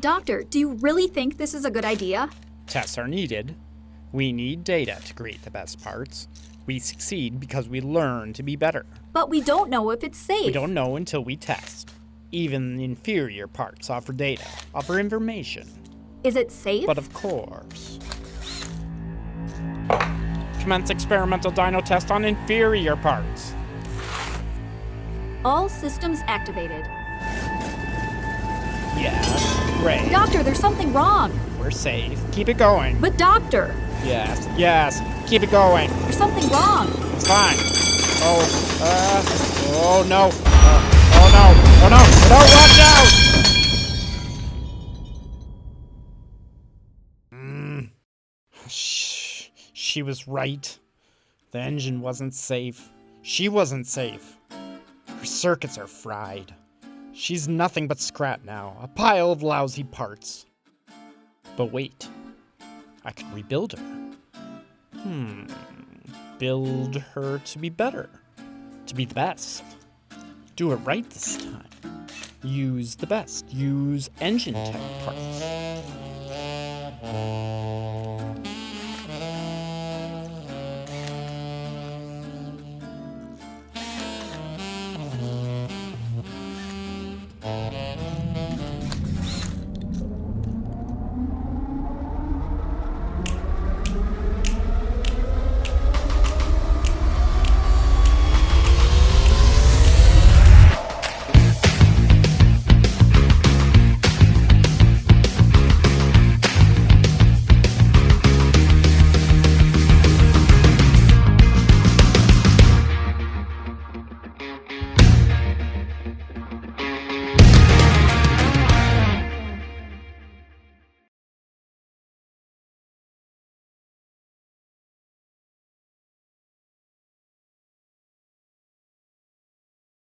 Doctor, do you really think this is a good idea? Tests are needed. We need data to create the best parts. We succeed because we learn to be better. But we don't know if it's safe. We don't know until we test. Even the inferior parts offer data, offer information. Is it safe? But of course. Commence experimental dyno test on inferior parts. All systems activated. Yes, great. Doctor, there's something wrong. We're safe. Keep it going. But doctor, Yes, keep it going. there's something wrong. It's fine. Oh no. Oh no, watch out! She was right. The engine wasn't safe. She wasn't safe. Her circuits are fried. She's nothing but scrap now, a pile of lousy parts. But wait, I could rebuild her. Build her to be better, to be the best. Do it right this time. Use the best. Use Enginetech parts.